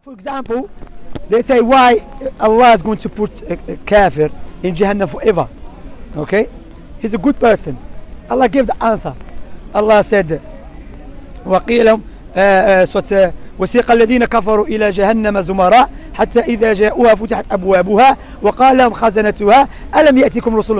For example, they say why Allah is going to put a kafir in Jahannam forever. Okay? He's a good person. Allah gave the answer. Allah said, وقيل وسيق الذين كفروا إلى جهنم زمراء حتى إذا جاءوها فتحت أبوابها وقال لهم خزنتها ألم يأتكم رسل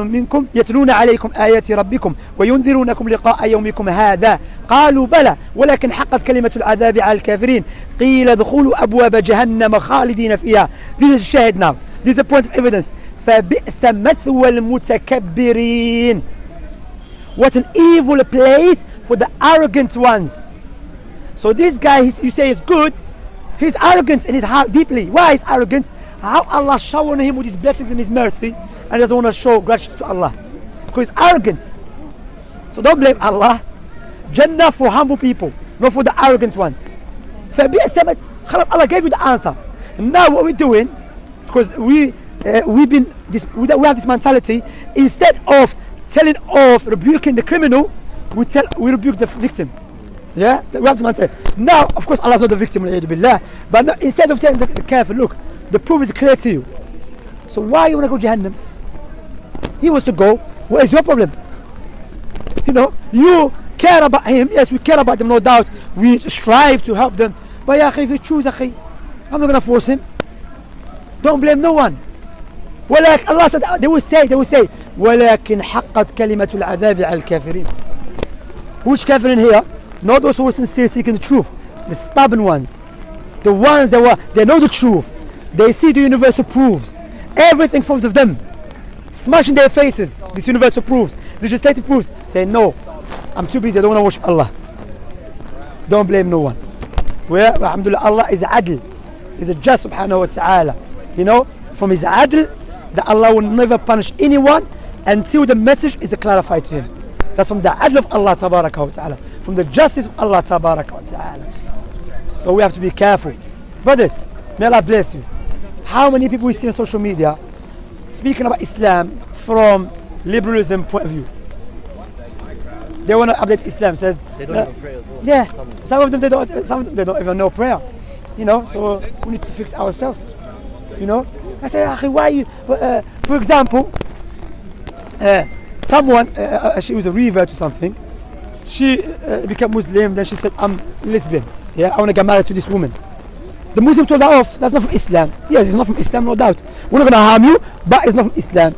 منكم يتلون عليكم آيات ربكم وينذرونكم لقاء يومكم هذا قالوا بلى ولكن حقت كلمة العذاب على الكافرين قيل ادخلوا أبواب جهنم خالدين فيها. This is shahid now. This is a point of evidence. فبئس مثوى المتكبرين. What an evil place for the arrogant ones. So this guy, you say is good. He's arrogant in his heart deeply. Why is arrogant? How Allah showered him with his blessings and his mercy, and doesn't want to show gratitude to Allah because he's arrogant. So don't blame Allah. Jannah for humble people, not for the arrogant ones. Allah gave you the answer. And now what we're doing, because we have this mentality, instead of telling off, rebuking the criminal, we rebuke the victim. Yeah, we have this mentality. Now, of course, Allah's not the victim, but now, instead of telling the kafir, look, the proof is clear to you. So why you want to go Jahannam? He wants to go. What is your problem? You know, you care about him. Yes, we care about them, no doubt. We strive to help them. But ya akhi, if you choose, akhi, I'm not going to force him. Don't blame no one. ولكن Allah said, they will say, ولكن حقت كلمة العذاب على الكافرين. Which kafirin here? Not those who are sincere seeking the truth. The stubborn ones. The ones they know the truth. They see the universal proofs. Everything in front of them. Smashing their faces. This universal proofs. Legislative proofs. Say no. I'm too busy. I don't want to worship Allah. Don't blame no one. Well, alhamdulillah, Allah is adl. He's a just subhanahu wa ta'ala. You know, from his adl, that Allah will never punish anyone until the message is clarified to him. That's from the adl of Allah tabaraka wa ta'ala. From the justice of Allah tabaraka wa ta'ala. So we have to be careful. Brothers, may Allah bless you. How many people we see on social media speaking about Islam from liberalism point of view? They want to update Islam. Says they don't even pray as well. Yeah, some of them they don't even know prayer. You know, so we need to fix ourselves. You know, I say, why you? For example, someone she was a revert to something. She became Muslim. Then she said, "I'm lesbian. Yeah, I want to get married to this woman." The Muslim told her off. That's not from Islam. Yes, it's not from Islam, no doubt. We're not going to harm you, but it's not from Islam.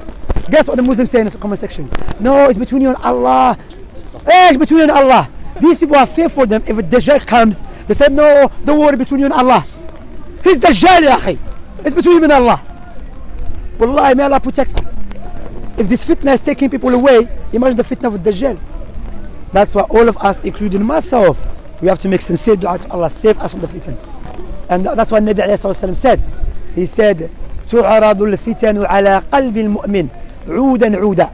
Guess what the Muslims say in the comment section? No, it's between you and Allah. It's between you and Allah. These people are fear for them. If a Dajjal comes, they say, no, don't worry, between you and Allah. He's Dajjal, ya akhi. It's between him and Allah. Wallahi, may Allah protect us. If this fitna is taking people away, imagine the fitna of Dajjal. That's why all of us, including myself, we have to make sincere dua to Allah, save us from the fitna. And that's what Nabi ﷺ said. He said, تُعْرَضُ الْفِتَنُ عَلَى قَلْبِ الْمُؤْمِنِ عُودًا عُودًا.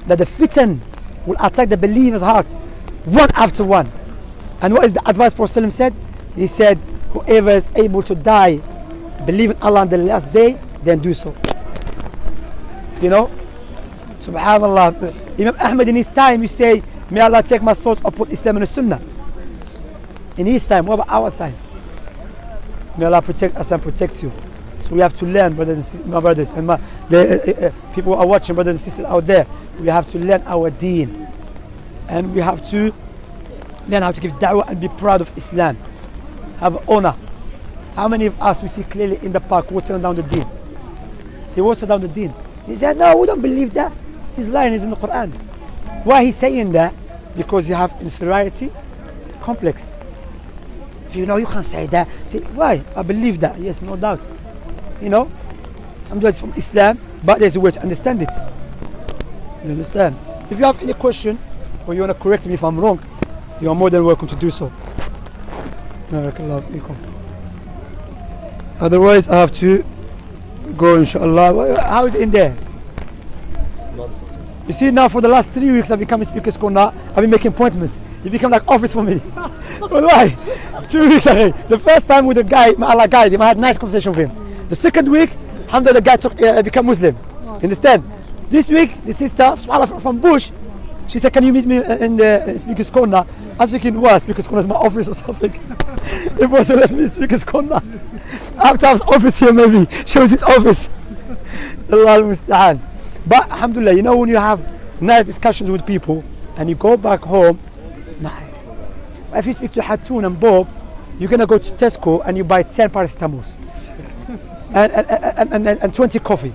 That the fitan will attack the believer's heart, one after one. And what is the advice Prophet ﷺ said? He said, whoever is able to die, believe in Allah on the last day, then do so. You know? Subhanallah. Imam Ahmad in his time, you say, may Allah take my soul upon Islam and Sunnah. In his time, what about our time? May Allah protect us and protect you. So we have to learn, brothers and sisters, my brothers and people who are watching, brothers and sisters out there. We have to learn our deen. And we have to learn how to give da'wah and be proud of Islam. Have honor. How many of us we see clearly in the park watering down the deen? He waters down the deen. He said, no, we don't believe that. His line is in the Quran. Why he's saying that? Because you have inferiority complex. You know, you can't say that. Why? I believe that. Yes, no doubt. You know, I'm doing it from Islam, but there's a way to understand it. You understand? If you have any question or you want to correct me if I'm wrong, you are more than welcome to do so. Otherwise, I have to go, inshallah. How is it in there? You see, now for the last 3 weeks I've become a speaker's corner. I've been making appointments. It become like office for me. Why? 2 weeks ago. The first time with the guy, Allah guide him, I had a nice conversation with him. The second week, alhamdulillah, the guy became Muslim. You understand? This week, the sister, subhanAllah, from Bush, She said, can you meet me in the speaker's corner? I was thinking, what, speaker's corner is my office or something. It wasn't, let's meet speaker's corner. After I was office here, maybe shows his office. Allah al-Musta'an. But alhamdulillah, you know, when you have nice discussions with people and you go back home, nice. But if you speak to Hatun and Bob, you're gonna go to Tesco and you buy 10 paracetamols and 20 coffee.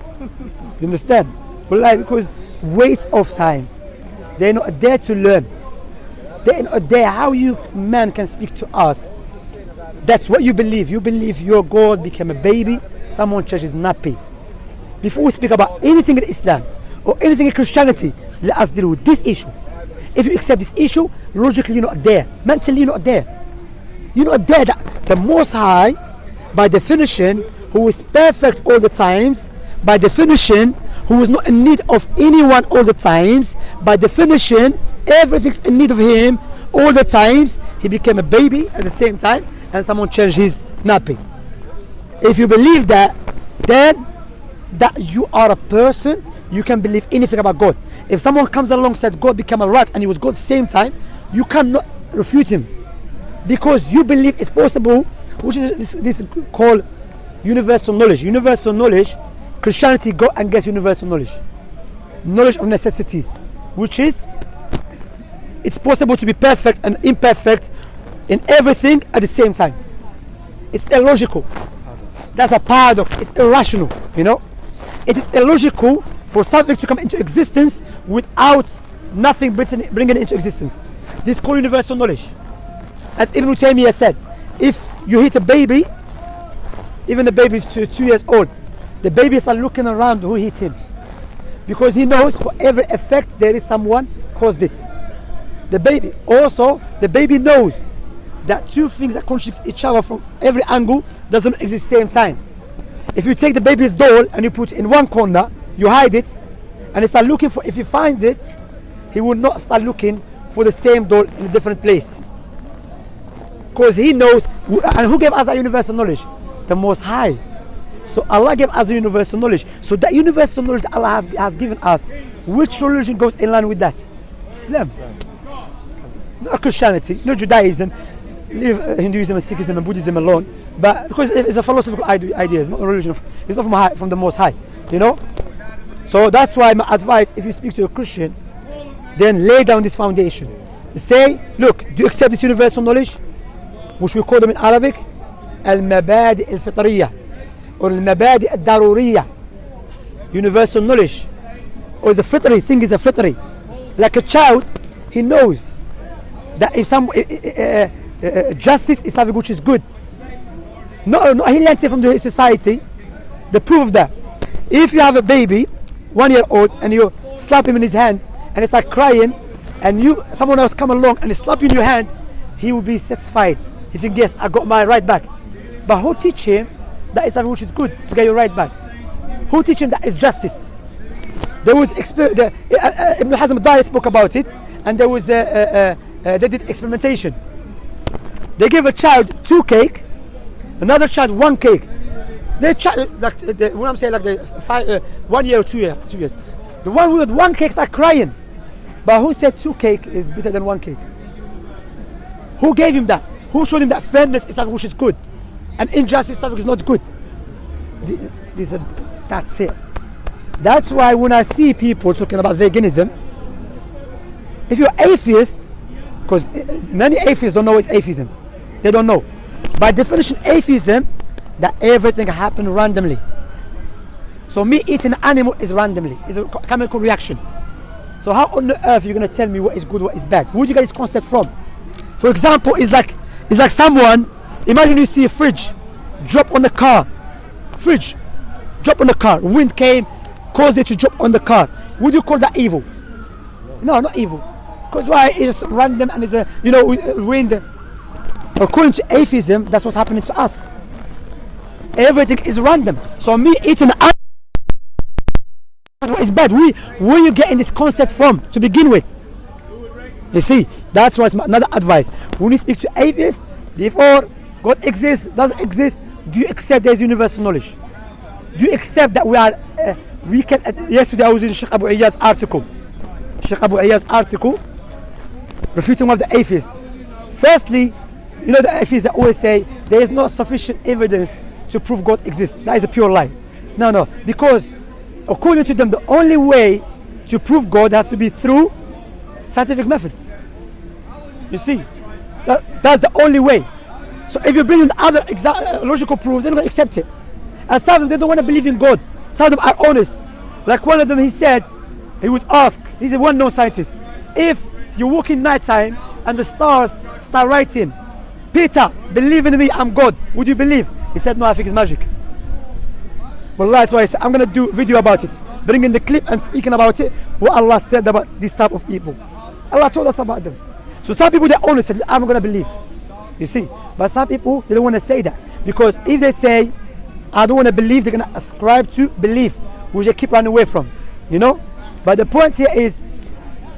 You understand? Well, because waste of time. They're not there to learn. They're not there. How you man can speak to us? That's what you believe. You believe your God became a baby. Someone changes nappy. Before we speak about anything in Islam or anything in Christianity, let us deal with this issue. If you accept this issue, logically you're not there. Mentally you're not there. You're not there. That the Most High, by definition, who is perfect all the times, by definition, who is not in need of anyone all the times, by definition, everything's in need of him all the times. He became a baby at the same time, and someone changed his nappy. If you believe that, then that you are a person, you can believe anything about God. If someone comes along and said God became a rat and he was God at the same time, you cannot refute him, because you believe it's possible, which is this called universal knowledge. Universal knowledge, Christianity go and gets universal knowledge. Knowledge of necessities, which is it's possible to be perfect and imperfect in everything at the same time. It's illogical. That's a paradox. It's irrational, you know. It is illogical for something to come into existence without nothing bringing it into existence. This is called universal knowledge. As Ibn Taymiyyah said, if you hit a baby, even the baby is 2 years old, the baby starts looking around who hit him, because he knows for every effect there is someone caused it. The baby knows that two things that contradict each other from every angle doesn't exist same time. If you take the baby's doll and you put it in one corner, you hide it, and he start looking for, if he finds it, he will not start looking for the same doll in a different place, because he knows. And who gave us that universal knowledge? The Most High. So Allah gave us a universal knowledge. So that universal knowledge that Allah has given us, which religion goes in line with that? Islam. Not Christianity, not Judaism. Leave Hinduism and Sikhism and Buddhism alone. But because it's a philosophical idea, it's not a religion. It's not from the Most High, you know. So that's why my advice: if you speak to a Christian, then lay down this foundation. Say, look, do you accept this universal knowledge, which we call them in Arabic al-mabadi al-fitriyah or al-mabadi al-daruriyah? Universal knowledge, or the fitri thing is a fitri. Like a child, he knows that if some justice is something which is good. No, he learns it from the society. The proof of that, if you have a baby 1 year old and you slap him in his hand and he start crying, and someone else come along and slap you in your hand, he will be satisfied. He thinks, yes, I got my right back. But who teach him that is something which is good to get your right back? Who teach him that is justice? There was Ibn Hazm Dai spoke about it, and there was they did experimentation. They gave a child 2 cake, another child 1 cake. The child, when I'm saying like the 1 year or 2 years, the one with 1 cake start crying. But who said 2 cake is better than 1 cake? Who gave him that? Who showed him that fairness is something which is good, and injustice is something is not good? That's it. That's why when I see people talking about veganism, if you're atheist, because many atheists don't know what's atheism. They don't know. By definition, atheism, that everything happened randomly. So me eating an animal is randomly. It's a chemical reaction. So how on earth are you going to tell me what is good, what is bad? Where do you get this concept from? For example, it's like someone, imagine you see a fridge drop on the car. Fridge drop on the car. Wind came, caused it to drop on the car. Would you call that evil? No, not evil. Because why? It's random and it's a, wind. According to atheism, that's what's happening to us. Everything is random. So me eating what is bad? Where are you getting this concept from to begin with? You see, that's why it's another advice. When you speak to atheists, before God exists, doesn't exist, do you accept there's universal knowledge? Do you accept that we can? Yesterday I was in Sheikh Abu Iyad's article. Sheikh Abu Iyad's article refuting one of the atheists. Firstly, you know the atheists that always say there is not sufficient evidence to prove God exists. That is a pure lie. No, because according to them, the only way to prove God has to be through scientific method. You see, that's the only way. So if you bring in other logical proofs, they're not going to accept it. And some of them, they don't want to believe in God. Some of them are honest. Like one of them, he said, he was asked, he's a well-known scientist, if you walk in nighttime and the stars start writing, Peter, believe in me, I'm God, would you believe? He said, no, I think it's magic. Well, that's why I said, I'm going to do a video about it, bringing the clip and speaking about it, what Allah said about this type of people. Allah told us about them. So some people, they're honest, said, I'm going to believe. You see, but some people, they don't want to say that, because if they say, I don't want to believe, they're going to ascribe to belief, which they keep running away from, you know. But the point here is,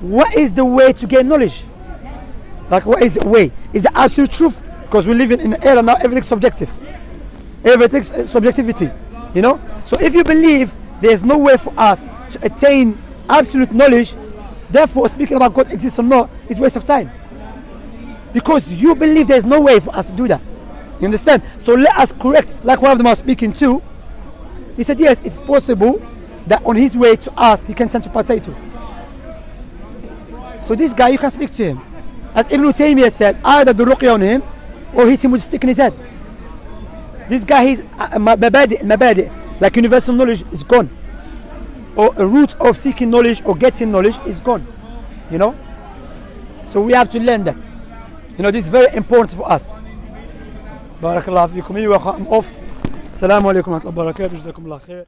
what is the way to get knowledge? Like, what is the way? Is the absolute truth? Because we live in an era now, everything's subjective. Everything's subjectivity, you know. So if you believe there's no way for us to attain absolute knowledge, therefore speaking about God exists or not is a waste of time. Because you believe there's no way for us to do that. You understand? So let us correct, like one of them I was speaking to, he said, yes, it's possible that on his way to us, he can send to potato. So this guy, you can speak to him. As Ibn Taymiyyah said, either do ruqya on him, or hit him with a stick in his head. This guy, his mabadi, like universal knowledge, is gone. Or a route of seeking knowledge or getting knowledge is gone. You know? So we have to learn that. You know, this is very important for us. Barakallahu fikum. I'm off. Assalamu alaikum wa rahmatullahi wa barakatuh. Jazakumullah khair.